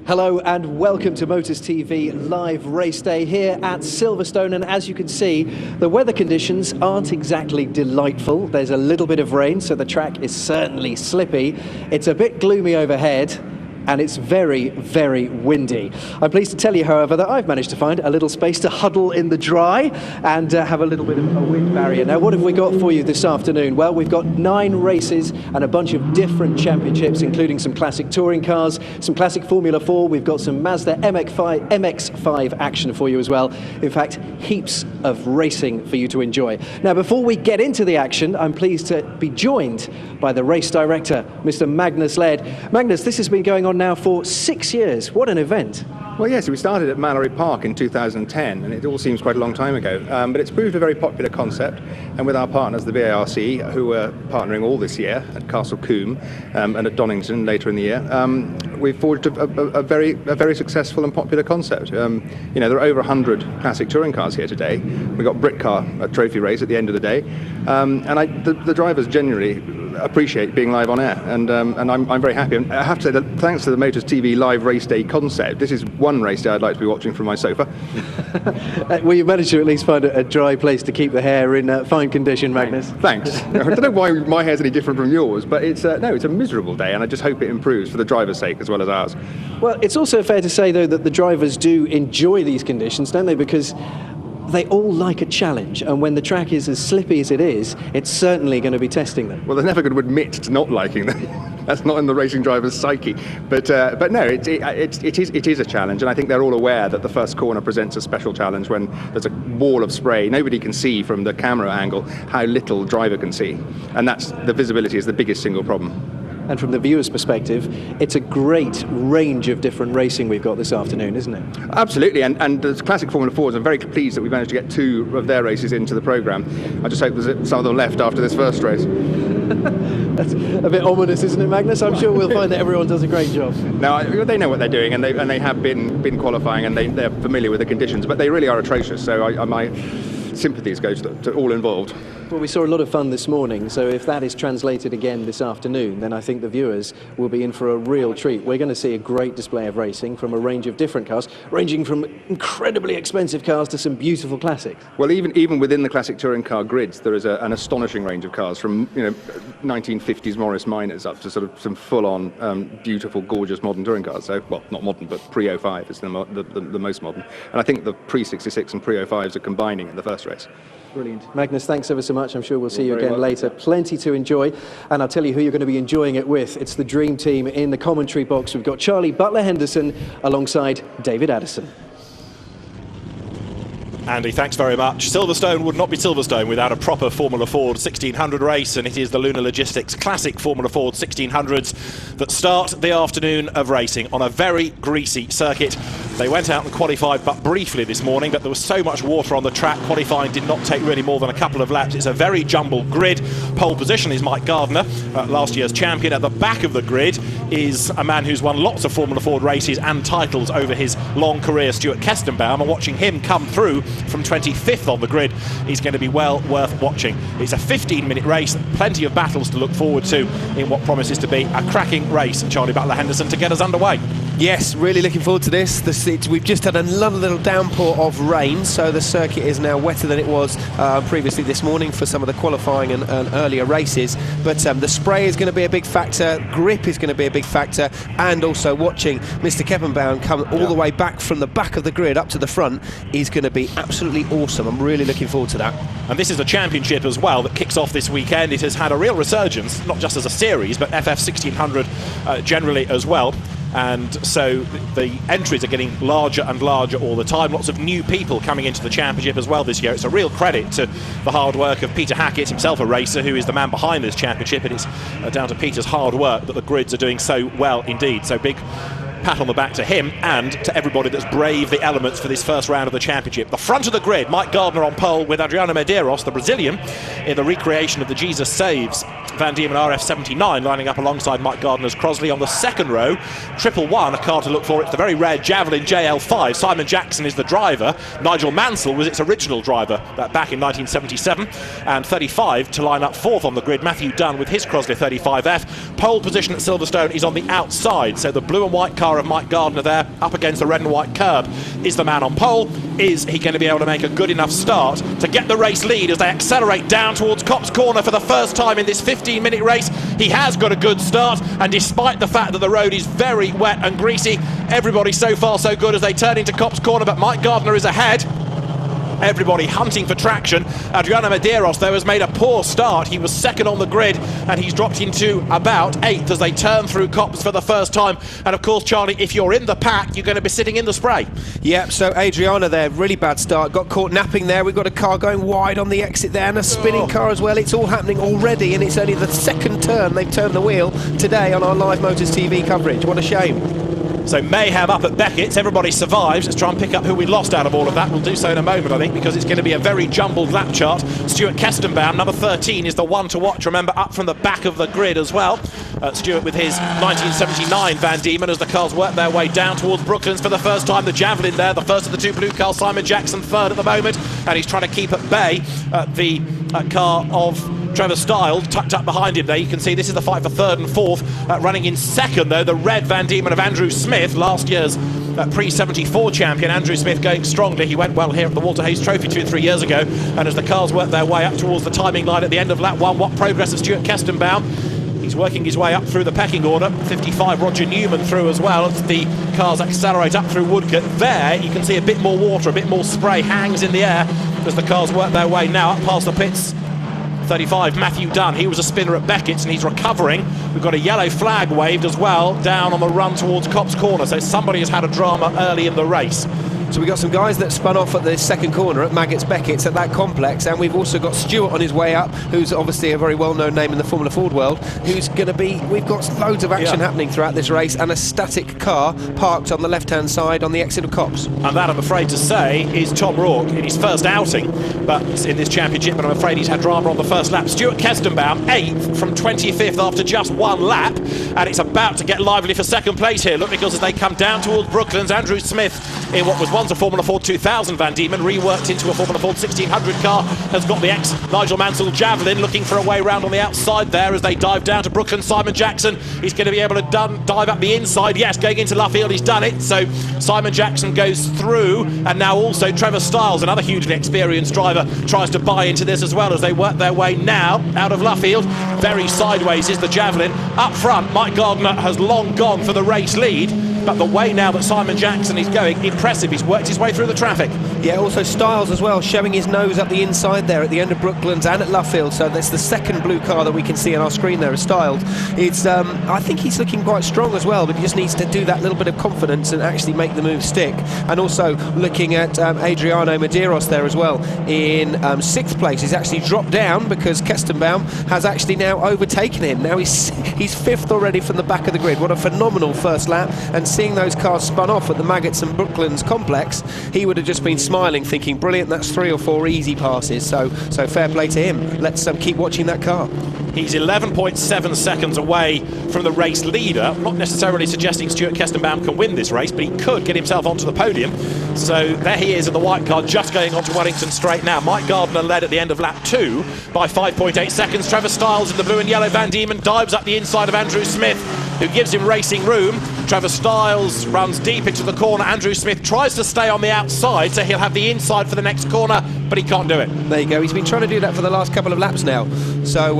Hello and welcome to Motors TV live race day here at Silverstone, and as you can see, the weather conditions aren't exactly delightful. There's a little bit of rain, so the track is certainly slippy. It's a bit gloomy overhead and it's very, very windy. I'm pleased to tell you, however, that I've managed to find a little space to huddle in the dry and have a little bit of a wind barrier. Now, what have we got for you this afternoon? Well, we've got 9 races and a bunch of different championships, including some classic touring cars, some classic Formula 4. We've got some Mazda MX-5 action for you as well. In fact, heaps of racing for you to enjoy. Now, before we get into the action, I'm pleased to be joined by the race director, Mr. Magnus Laird. Magnus, this has been going on now for 6 years. What an event. Well, yes, we started at Mallory Park in 2010, and it all seems quite a long time ago. But it's proved a very popular concept, and with our partners, the VARC, who are partnering all this year at Castle Combe and at Donington later in the year, we've forged a very successful and popular concept. You know, there are over 100 classic touring cars here today. We've got Britcar, a trophy race at the end of the day, and the drivers genuinely appreciate being live on air, and I'm very happy. And I have to say that thanks to the Motors TV live race day concept, this is one race day I'd like to be watching from my sofa. Well, you managed to at least find a dry place to keep the hair in fine condition, Magnus. Thanks. I don't know why my hair's any different from yours, but it's no, it's a miserable day, and I just hope it improves for the driver's sake as well as ours. Well, it's also fair to say, though, that the drivers do enjoy these conditions, don't they? Because they all like a challenge, and when the track is as slippy as it is, it's certainly going to be testing them. Well, they're never going to admit to not liking them. That's not in the racing driver's psyche. But no, it is a challenge, and I think they're all aware that the first corner presents a special challenge when there's a wall of spray. Nobody can see from the camera angle how little driver can see, and that's the visibility is the biggest single problem. And from the viewer's perspective, it's a great range of different racing we've got this afternoon, isn't it? Absolutely, and the classic Formula 4s, I'm very pleased that we've managed to get 2 of their races into the programme. I just hope there's some of them left after this first race. That's a bit ominous, isn't it, Magnus? I'm sure we'll find that everyone does a great job. No, they know what they're doing, and they have been qualifying, and they're familiar with the conditions, but they really are atrocious, so my sympathies go to all involved. Well, we saw a lot of fun this morning, so if that is translated again this afternoon, then I think the viewers will be in for a real treat. We're going to see a great display of racing from a range of different cars, ranging from incredibly expensive cars to some beautiful classics. Well, even within the classic touring car grids, there is an astonishing range of cars, from 1950s Morris Minors up to sort of some full-on, beautiful, gorgeous modern touring cars. So, well, not modern, but pre-05 is the most modern. And I think the pre-66 and pre-05s are combining in the first race. Brilliant. Magnus, thanks ever so much. I'm sure we'll see you again later. Plenty to enjoy. And I'll tell you who you're going to be enjoying it with. It's the dream team in the commentary box. We've got Charlie Butler-Henderson alongside David Addison. Andy, thanks very much. Silverstone would not be Silverstone without a proper Formula Ford 1600 race, and it is the Lunar Logistics Classic Formula Ford 1600s that start the afternoon of racing on a very greasy circuit. They went out and qualified but briefly this morning, but there was so much water on the track, qualifying did not take really more than a couple of laps. It's a very jumbled grid. Pole position is Mike Gardner, last year's champion. At the back of the grid is a man who's won lots of Formula Ford races and titles over his long career, Stuart Kestenbaum, and watching him come through from 25th on the grid is going to be well worth watching. It's a 15-minute race, plenty of battles to look forward to in what promises to be a cracking race. Charlie Butler-Henderson to get us underway. Yes, really looking forward to this. We've just had another little downpour of rain, so the circuit is now wetter than it was previously this morning for some of the qualifying and earlier races. But the spray is going to be a big factor, grip is going to be a big factor, and also watching Mr. Kestenbaum come all the way back from the back of the grid up to the front is going to be absolutely awesome. I'm really looking forward to that. And this is a championship as well that kicks off this weekend. It has had a real resurgence, not just as a series, but FF1600 generally as well. And so the entries are getting larger and larger all the time. Lots of new people coming into the championship as well this year. It's a real credit to the hard work of Peter Hackett, himself a racer, who is the man behind this championship. And it's down to Peter's hard work that the grids are doing so well indeed. So big pat on the back to him and to everybody that's braved the elements for this first round of the championship. The front of the grid, Mike Gardner on pole with Adriano Medeiros, the Brazilian, in the recreation of the Jesus Saves Van Diemen RF79 lining up alongside Mike Gardner's Crosley. On the second row, 111, a car to look for. It's the very rare Javelin JL5. Simon Jackson is the driver. Nigel Mansell was its original driver back in 1977. And 35 to line up fourth on the grid, Matthew Dunn with his Crosley 35F. Pole position at Silverstone is on the outside, so the blue and white car of Mike Gardner there up against the red and white curb is the man on pole. Is he going to be able to make a good enough start to get the race lead as they accelerate down towards Copse Corner for the first time in this 15-minute race? He has got a good start, and despite the fact that the road is very wet and greasy, everybody so far so good as they turn into Copse Corner, but Mike Gardner is ahead. Everybody hunting for traction. Adriano Medeiros, though, has made a poor start. He was second on the grid, and he's dropped into about 8th as they turn through Copse for the first time. And of course, Charlie, if you're in the pack, you're going to be sitting in the spray. Yep, so Adriano there, really bad start. Got caught napping there. We've got a car going wide on the exit there, and a spinning car as well. It's all happening already, and it's only the second turn they've turned the wheel today on our Live Motors TV coverage. What a shame. So mayhem up at Beckett's, everybody survives. Let's try and pick up who we lost out of all of that. We'll do so in a moment, I think, because it's going to be a very jumbled lap chart. Stuart Kestenbaum, number 13, is the one to watch. Remember, up from the back of the grid as well. Stuart with his 1979 Van Diemen as the cars work their way down towards Brooklands for the first time. The Javelin there, the first of the two blue cars. Simon Jackson third at the moment, and he's trying to keep at bay the car of Trevor Stiles tucked up behind him there. You can see this is the fight for third and fourth. Running in second, though, the red Van Diemen of Andrew Smith, last year's pre-74 champion. Andrew Smith going strongly. He went well here at the Walter Hayes Trophy 2 or 3 years ago. And as the cars work their way up towards the timing line at the end of lap 1, what progress of Stuart Kestenbaum. He's working his way up through the pecking order. 55 Roger Newman through as well as the cars accelerate up through Woodcote. There you can see a bit more water, a bit more spray hangs in the air as the cars work their way now up past the pits. 35, Matthew Dunn, he was a spinner at Beckett's and he's recovering. We've got a yellow flag waved as well down on the run towards Copse Corner, so somebody has had a drama early in the race. So we've got some guys that spun off at the second corner at Maggots Beckett's at that complex, and we've also got Stuart on his way up, who's obviously a very well-known name in the Formula Ford world, who's going to be, we've got loads of action happening throughout this race, and a static car parked on the left-hand side on the exit of Copse. And that, I'm afraid to say, is Tom Rourke in his first outing but in this championship, but I'm afraid he's had drama on the first lap. Stuart Kestenbaum, 8th from 25th after just one lap, and it's about to get lively for second place here. Look, because as they come down towards Brooklands, Andrew Smith, in what was once a Formula Ford 2000 Van Diemen, reworked into a Formula Ford 1600 car, has got the ex-Nigel Mansell Javelin looking for a way round on the outside there as they dive down to Brooklands. Simon Jackson, he's going to be able to dive up the inside. Yes, going into Luffield, he's done it. So Simon Jackson goes through, and now also Trevor Stiles, another hugely experienced driver, tries to buy into this as well as they work their way now out of Luffield. Very sideways is the Javelin. Up front, Mike Gardner has long gone for the race lead, but the way now that Simon Jackson is going, impressive. He's worked his way through the traffic. Yeah, also Stiles as well, showing his nose up the inside there at the end of Brooklands and at Luffield. So that's the second blue car that we can see on our screen there, is Stiles. It's, I think he's looking quite strong as well, but he just needs to do that little bit of confidence and actually make the move stick. And also looking at Adriano Medeiros there as well in 6th place. He's actually dropped down because Kestenbaum has actually now overtaken him. Now he's 5th already from the back of the grid. What a phenomenal first lap. And seeing those cars spun off at the Maggots and Brooklands complex, he would have just been smiling, thinking, brilliant, that's 3 or 4 easy passes. So fair play to him. Let's keep watching that car. He's 11.7 seconds away from the race leader. I'm not necessarily suggesting Stuart Kestenbaum can win this race, but he could get himself onto the podium. So there he is in the white car, just going onto Wellington Straight now. Mike Gardner led at the end of lap 2 by 5.8 seconds. Trevor Stiles in the blue and yellow Van Diemen dives up the inside of Andrew Smith, who gives him racing room. Trevor Stiles runs deep into the corner. Andrew Smith tries to stay on the outside, so he'll have the inside for the next corner, but he can't do it. There you go. He's been trying to do that for the last couple of laps now. So,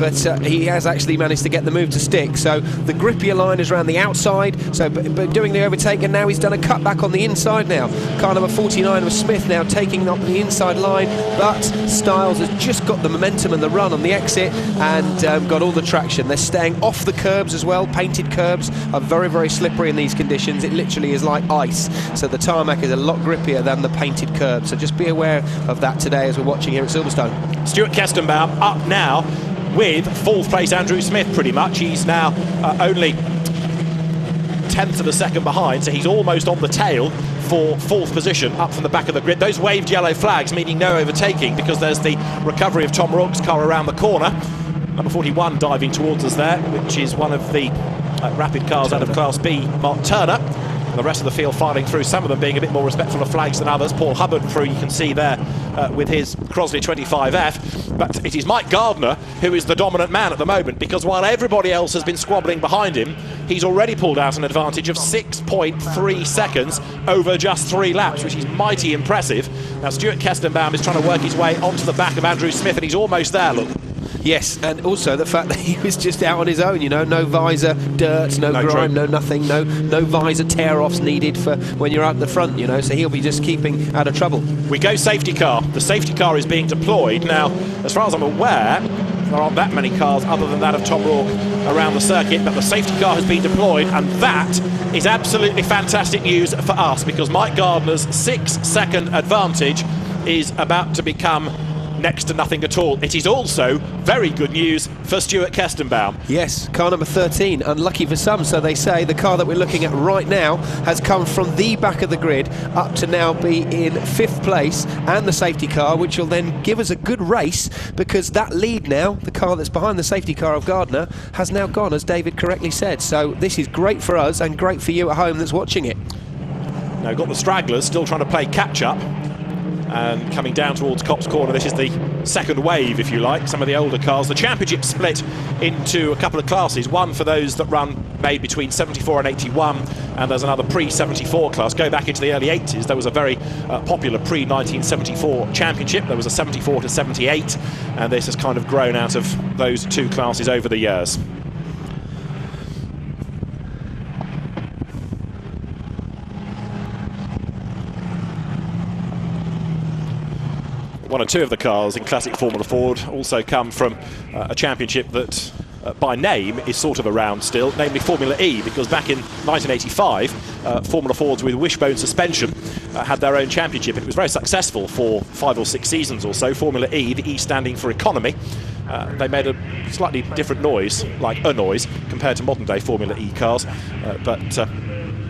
but he has actually managed to get the move to stick. So the grippier line is around the outside. So, but doing the overtake, and now he's done a cutback on the inside now. Car number 49 of Smith now taking up the inside line, but Stiles has just got the momentum and the run on the exit and got all the traction. They're staying off the curbs as well. Painted curbs are very, very slippery in these conditions. It literally is like ice. So the tarmac is a lot grippier than the painted curbs. So just be aware of that today as we're watching here at Silverstone. Stuart Kestenbaum up now with 4th place Andrew Smith pretty much. He's now only 10th of a second behind, so he's almost on the tail for 4th position up from the back of the grid. Those waved yellow flags meaning no overtaking because there's the recovery of Tom Rourke's car around the corner. Number 41 diving towards us there, which is one of the rapid cars out of Class B, Mark Turner. The rest of the field filing through, some of them being a bit more respectful of flags than others. Paul Hubbard through, you can see there with his Crosley 25F. But it is Mike Gardner who is the dominant man at the moment, because while everybody else has been squabbling behind him, he's already pulled out an advantage of 6.3 seconds over just 3 laps, which is mighty impressive. Now Stuart Kestenbaum is trying to work his way onto the back of Andrew Smith, and he's almost there, look. Yes, and also the fact that he was just out on his own, you know, no visor, dirt, no grime, no nothing, no visor tear-offs needed for when you're out the front, you know, so he'll be just keeping out of trouble. We go safety car. The safety car is being deployed. Now, as far as I'm aware, there aren't that many cars other than that of Tom Rourke around the circuit, but the safety car has been deployed, and that is absolutely fantastic news for us, because Mike Gardner's 6-second advantage is about to become next to nothing at all. It is also very good news for Stuart Kestenbaum. Yes, car number 13, unlucky for some, so they say. The car that we're looking at right now has come from the back of the grid up to now be in 5th place, and the safety car, which will then give us a good race, because that lead now, the car that's behind the safety car of Gardner, has now gone, as David correctly said. So this is great for us and great for you at home that's watching it. Now we've got the stragglers still trying to play catch-up, and coming down towards Copse Corner. This is the second wave, if you like, some of the older cars. The championship split into a couple of classes, one for those that run made between 74 and 81, and there's another pre-74 class. Go back into the early 80s, there was a very popular pre-1974 championship. There was a 74 to 78, and this has kind of grown out of those two classes over the years. One or two of the cars in classic Formula Ford also come from a championship that by name is sort of around still, namely Formula E, because back in 1985 Formula Fords with wishbone suspension had their own championship, and it was very successful for 5 or 6 seasons or so. Formula E, the E standing for economy. They made a slightly different noise, like a noise, compared to modern day Formula E cars, but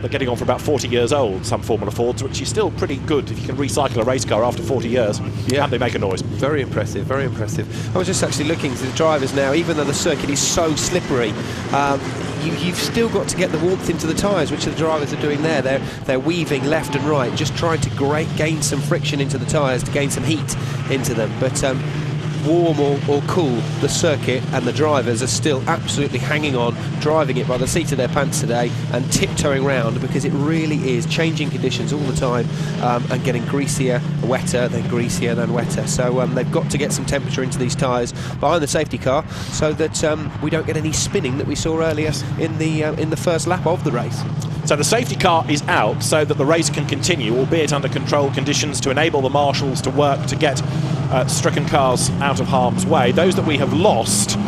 they're getting on for about 40 years old, some Formula Fords, which is still pretty good if you can recycle a race car after 40 years. Yeah. And they make a noise. Very impressive, very impressive. I was just actually looking to the drivers now, even though the circuit is so slippery, you've still got to get the warmth into the tyres, which the drivers are doing there. They're weaving left and right, just trying to gain some friction into the tyres, to gain some heat into them. But warm or cool, the circuit and the drivers are still absolutely hanging on, driving it by the seat of their pants today and tiptoeing round, because it really is changing conditions all the time, and getting greasier, wetter, then greasier, then wetter. So they've got to get some temperature into these tyres behind the safety car, so that we don't get any spinning that we saw earlier in the first lap of the race. So the safety car is out so that the race can continue, albeit under controlled conditions, to enable the marshals to work to get stricken cars out of harm's way. Those that we have lost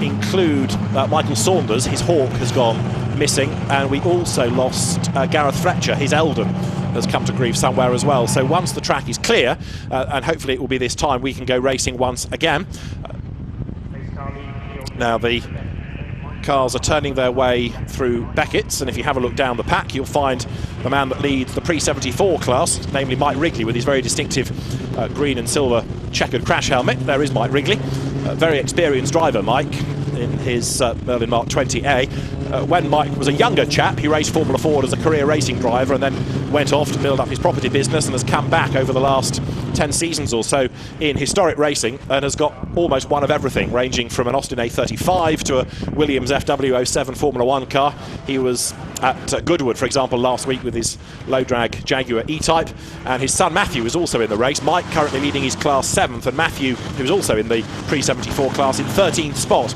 include Michael Saunders. His Hawk has gone missing, and we also lost Gareth Fletcher. His Eldon has come to grief somewhere as well. So once the track is clear, and hopefully it will be this time, we can go racing once again. Now the cars are turning their way through Beckett's, and if you have a look down the pack, you'll find the man that leads the pre-74 class, namely Mike Wrigley, with his very distinctive green and silver checkered crash helmet. There is Mike Wrigley, a very experienced driver, Mike, in his Merlin Mark 20A. When Mike was a younger chap, he raced Formula Ford as a career racing driver, and then went off to build up his property business, and has come back over the last 10 seasons or so in historic racing, and has got almost one of everything, ranging from an Austin A35 to a Williams FW07 Formula 1 car. He was at Goodwood, for example, last week with his low-drag Jaguar E-Type, and his son Matthew is also in the race. Mike currently leading his class 7th, and Matthew, who's also in the pre-74 class, in 13th spot.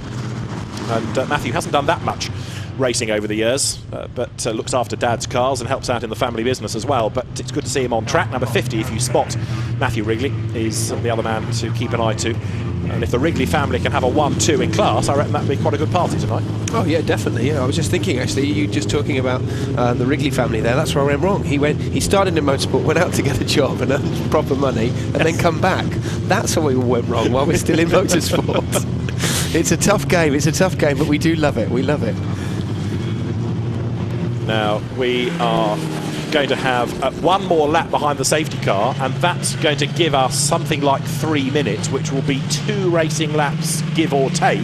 And Matthew hasn't done that much racing over the years, but looks after Dad's cars and helps out in the family business as well. But it's good to see him on track. Number 50, if you spot Matthew Wrigley, is the other man to keep an eye to. And if the Wrigley family can have a 1-2 in class, I reckon that'd be quite a good party tonight. Oh yeah, definitely. Yeah, I was just thinking, actually, you just talking about the Wrigley family there. That's where I went wrong. He started in motorsport, went out to get a job and earn proper money, and then come back. That's where we went wrong while we're still in motorsport. It's a tough game. It's a tough game, but we do love it. We love it. Now we are going to have one more lap behind the safety car, and that's going to give us something like 3 minutes, which will be 2 racing laps, give or take.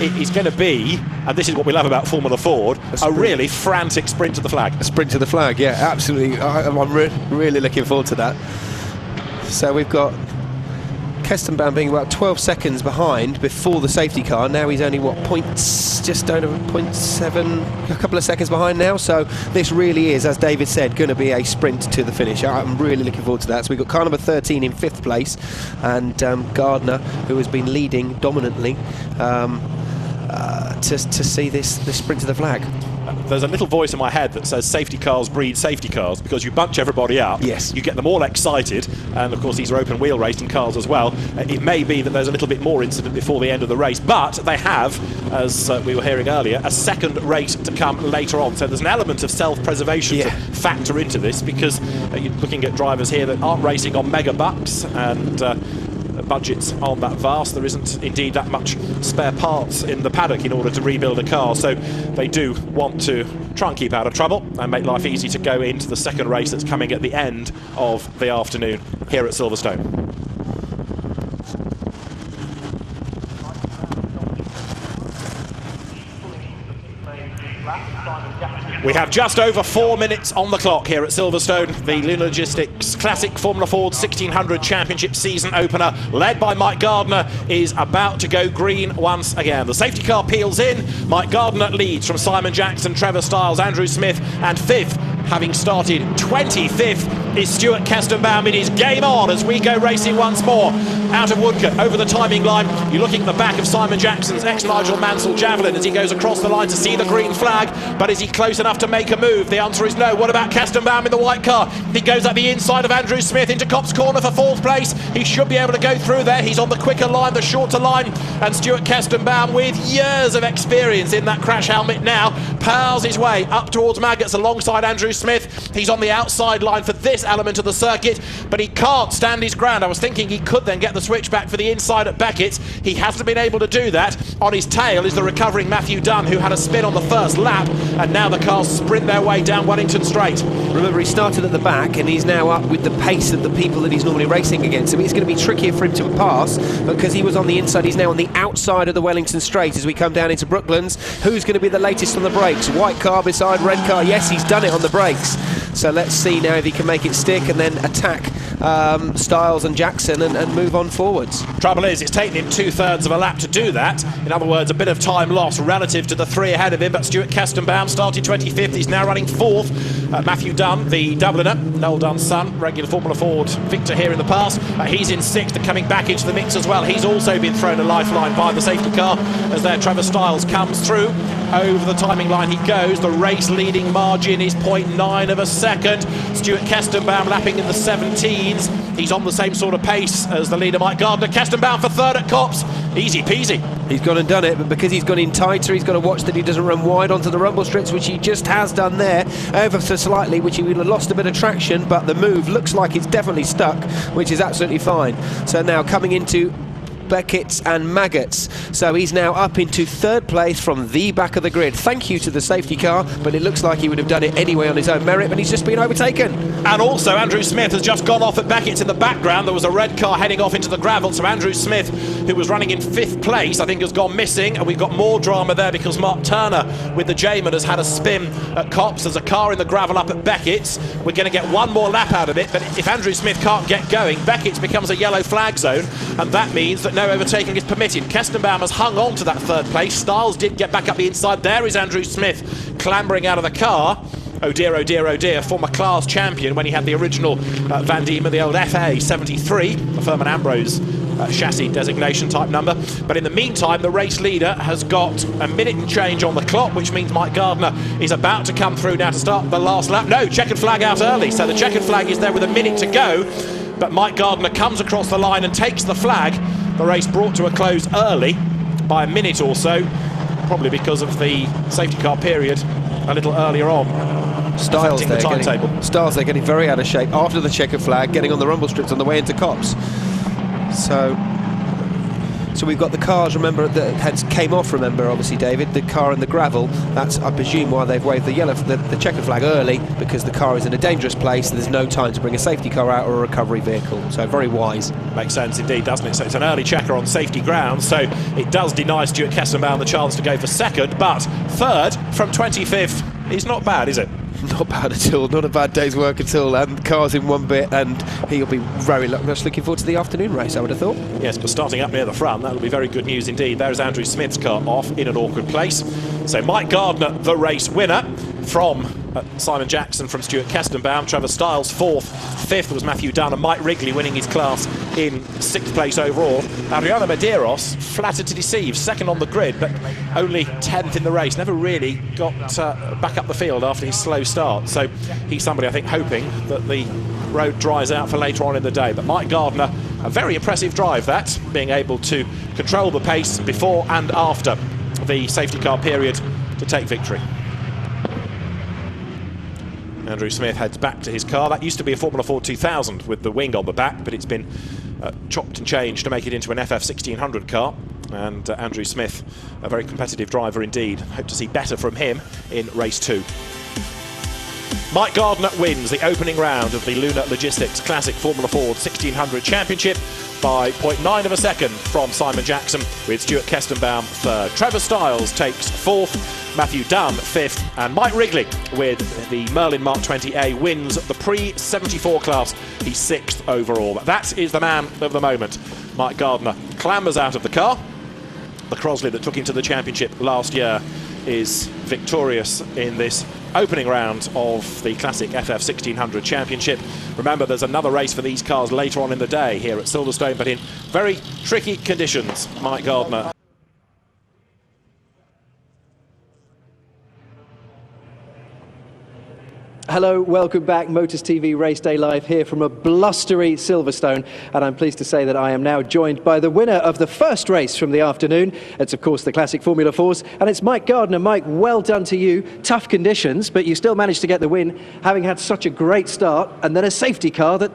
It is going to be, and this is what we love about Formula Ford, a really frantic sprint to the flag. A sprint to the flag, yeah, absolutely. I'm really looking forward to that. So we've got Kestenbaum being about 12 seconds behind before the safety car. Now he's only, what, just over 0.7, a couple of seconds behind now. So this really is, as David said, going to be a sprint to the finish. I'm really looking forward to that. So we've got car number 13 in 5th place, and Gardner, who has been leading dominantly, to see this sprint to the flag. There's a little voice in my head that says safety cars breed safety cars, because you bunch everybody up, yes, you get them all excited, and of course these are open wheel racing cars as well. It may be that there's a little bit more incident before the end of the race, but they have, as we were hearing earlier, a second race to come later on, so there's an element of self-preservation to factor into this, because you're looking at drivers here that aren't racing on mega bucks, and budgets aren't that vast. There isn't indeed that much spare parts in the paddock in order to rebuild a car, so they do want to try and keep out of trouble and make life easy to go into the second race that's coming at the end of the afternoon here at Silverstone. We have just over 4 minutes on the clock here at Silverstone. The Lunar Logistics Classic Formula Ford 1600 Championship season opener, led by Mike Gardner, is about to go green once again. The safety car peels in. Mike Gardner leads from Simon Jackson, Trevor Stiles, Andrew Smith, and 5th, having started 25th, is Stuart Kestenbaum. It is game on as we go racing once more. Out of Woodcote, over the timing line. You're looking at the back of Simon Jackson's ex-Nigel Mansell Javelin as he goes across the line to see the green flag. But is he close enough to make a move? The answer is no. What about Kestenbaum in the white car? He goes up the inside of Andrew Smith into Copse Corner for 4th place. He should be able to go through there. He's on the quicker line, the shorter line. And Stuart Kestenbaum, with years of experience in that crash helmet now, powers his way up towards Maggots alongside Andrew Smith. He's on the outside line for this element of the circuit, but he can't stand his ground. I was thinking he could then get the switch back for the inside at Beckett's. He hasn't been able to do that. On his tail is the recovering Matthew Dunn, who had a spin on the first lap, and now the cars sprint their way down Wellington Straight. Remember, he started at the back and he's now up with the pace of the people that he's normally racing against. I mean, it's going to be trickier for him to pass, because he was on the inside, he's now on the outside of the Wellington Straight as we come down into Brooklands. Who's going to be the latest on the brakes? White car beside red car. Yes, he's done it on the brakes. So let's see now if he can make it stick and then attack Stiles and Jackson and move on forwards. Trouble is, it's taken him 2/3 of a lap to do that. In other words, a bit of time lost relative to the 3 ahead of him, but Stuart Kestenbaum started 25th. He's now running 4th. Matthew Dunn, the Dubliner, Noel Dunn's son, regular Formula Ford victor here in the past. He's in 6th and coming back into the mix as well. He's also been thrown a lifeline by the safety car as there Trevor Stiles comes through. Over the timing line he goes. The race leading margin is 0.9 of a second. Stuart Kestenbaum lapping in the 17s. He's on the same sort of pace as the leader Mike Gardner. Kestenbaum for 3rd at Copse. Easy peasy. He's gone and done it, but because he's gone in tighter, he's got to watch that he doesn't run wide onto the rumble strips, which he just has done there, ever so slightly, which he would have lost a bit of traction, but the move looks like it's definitely stuck, which is absolutely fine. So now coming into Beckett's and Maggots, so he's now up into 3rd place from the back of the grid. Thank you to the safety car, but it looks like he would have done it anyway on his own merit, but he's just been overtaken. And also Andrew Smith has just gone off at Beckett's in the background. There was a red car heading off into the gravel, so Andrew Smith, who was running in 5th place, I think has gone missing, and we've got more drama there because Mark Turner with the J-Man has had a spin at Copse. There's a car in the gravel up at Beckett's. We're going to get one more lap out of it, but if Andrew Smith can't get going, Beckett's becomes a yellow flag zone, and that means that no overtaking is permitted. Kestenbaum has hung on to that 3rd place. Stiles did get back up the inside. There is Andrew Smith clambering out of the car. Oh dear, oh dear, oh dear. Former class champion when he had the original Van Diemen, the old FA73, the Furman Ambrose chassis designation type number. But in the meantime, the race leader has got a minute and change on the clock, which means Mike Gardner is about to come through now to start the last lap. No, checkered flag out early. So the checkered flag is there with a minute to go. But Mike Gardner comes across the line and takes the flag. The race brought to a close early by a minute or so, probably because of the safety car period a little earlier on. Stiles there getting very out of shape after the checkered flag, getting on the rumble strips on the way into Copse. So So we've got the cars, remember, that came off, remember, obviously, David, the car and the gravel. That's, I presume, why they've waved the yellow, the checkered flag early, because the car is in a dangerous place. There's no time to bring a safety car out or a recovery vehicle. So very wise. Makes sense indeed, doesn't it? So it's an early checker on safety ground, so it does deny Stuart Kestenbaum the chance to go for second, but third from 25th is not bad, is it? Not bad at all, not a bad day's work at all, and the car's in one bit, and he'll be very much looking forward to the afternoon race, I would have thought. Yes, but starting up near the front, that'll be very good news indeed. There's Andrew Smith's car off in an awkward place. So Mike Gardner, the race winner, from Simon Jackson from Stuart Kestenbaum, Trevor Stiles fourth, fifth was Matthew Dunn, and Mike Wrigley winning his class in sixth place overall. Adriano Medeiros, flattered to deceive, second on the grid, but only 10th in the race. Never really got back up the field after his slow start. So he's somebody, I think, hoping that the road dries out for later on in the day. But Mike Gardner, a very impressive drive that, being able to control the pace before and after the safety car period to take victory. Andrew Smith heads back to his car. That used to be a Formula Ford 2000 with the wing on the back, but it's been chopped and changed to make it into an FF1600 car. And Andrew Smith, a very competitive driver indeed. Hope to see better from him in race 2. Mike Gardner wins the opening round of the Lunar Logistics Classic Formula Ford 1600 Championship by 0.9 of a second from Simon Jackson, with Stuart Kestenbaum third. Trevor Stiles takes fourth, Matthew Dunn fifth, and Mike Wrigley with the Merlin Mark 20A wins the pre-74 class. He's sixth overall. That is the man of the moment. Mike Gardner clambers out of the car. The Crosley that took him to the championship last year is victorious in this opening round of the Classic FF1600 Championship. Remember, there's another race for these cars later on in the day here at Silverstone, but in very tricky conditions. Mike Gardner. Hello, welcome back. Motors TV Race Day Live here from a blustery Silverstone, and I'm pleased to say that I am now joined by the winner of the first race from the afternoon. It's of course the Classic Formula 4s, and it's Mike Gardner. Mike, well done to you. Tough conditions, but you still managed to get the win, having had such a great start, and then a safety car that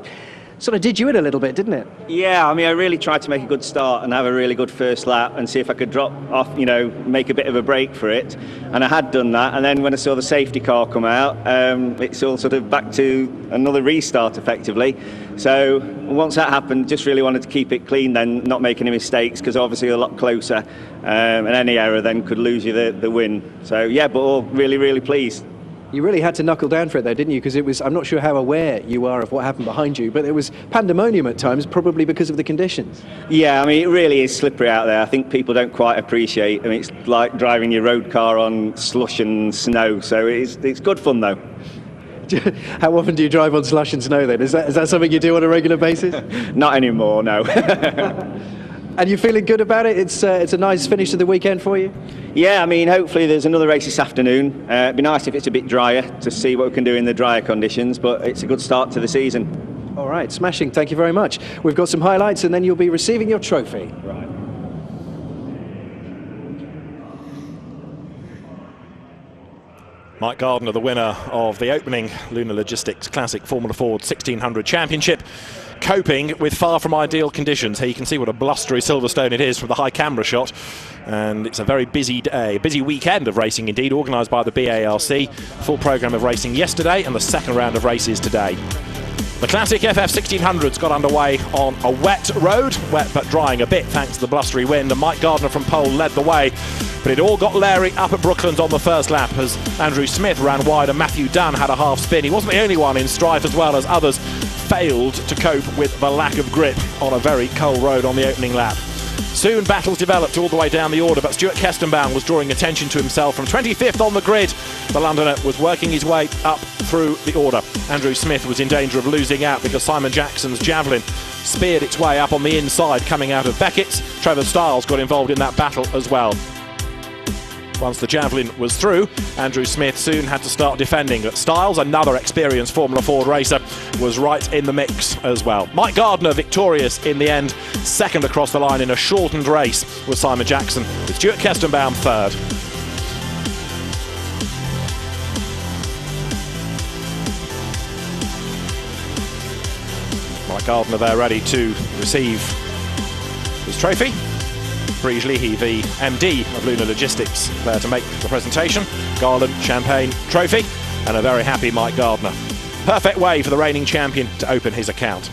sort of did you in a little bit, didn't it? Yeah, I mean, I really tried to make a good start and have a really good first lap and see if I could drop off, you know, make a bit of a break for it. And I had done that. And then when I saw the safety car come out, it's all sort of back to another restart, effectively. So once that happened, just really wanted to keep it clean then, not make any mistakes, because obviously a lot closer. And any error then could lose you the win. So, yeah, but all really, really pleased. You really had to knuckle down for it though, didn't you? Because it was, I'm not sure how aware you are of what happened behind you, but it was pandemonium at times, probably because of the conditions. Yeah, I mean, it really is slippery out there. I think people don't quite appreciate. I mean, it's like driving your road car on slush and snow, so it's good fun though. How often do you drive on slush and snow then? Is that something you do on a regular basis? Not anymore, no. And you're feeling good about it? It's a nice finish to the weekend for you? Yeah, I mean, hopefully there's another race this afternoon. It'd be nice if it's a bit drier to see what we can do in the drier conditions, but it's a good start to the season. All right, smashing. Thank you very much. We've got some highlights and then you'll be receiving your trophy. Right. Mike Gardner, the winner of the opening Lunar Logistics Classic Formula Ford 1600 Championship, coping with far from ideal conditions. Here you can see what a blustery Silverstone it is from the high camera shot, and it's a very busy day, busy weekend of racing indeed, organised by the BARC. Full programme of racing yesterday and the second round of races today. The Classic FF1600's got underway on a wet road, wet but drying a bit thanks to the blustery wind, and Mike Gardner from pole led the way. But it all got leery up at Brooklands on the first lap as Andrew Smith ran wide and Matthew Dunn had a half spin. He wasn't the only one in strife, as well as others failed to cope with the lack of grip on a very cold road on the opening lap. Soon battles developed all the way down the order, but Stuart Kestenbaum was drawing attention to himself from 25th on the grid. The Londoner was working his way up through the order. Andrew Smith was in danger of losing out because Simon Jackson's Javelin speared its way up on the inside coming out of Beckett's. Trevor Stiles got involved in that battle as well. Once the Javelin was through, Andrew Smith soon had to start defending. But Stiles, another experienced Formula Ford racer, was right in the mix as well. Mike Gardner victorious in the end, second across the line in a shortened race with Simon Jackson, with Stuart Kestenbaum third. Mike Gardner there ready to receive his trophy. Wrigley, the MD of Lunar Logistics, there to make the presentation. Garland, champagne, trophy, and a very happy Mike Gardner. Perfect way for the reigning champion to open his account.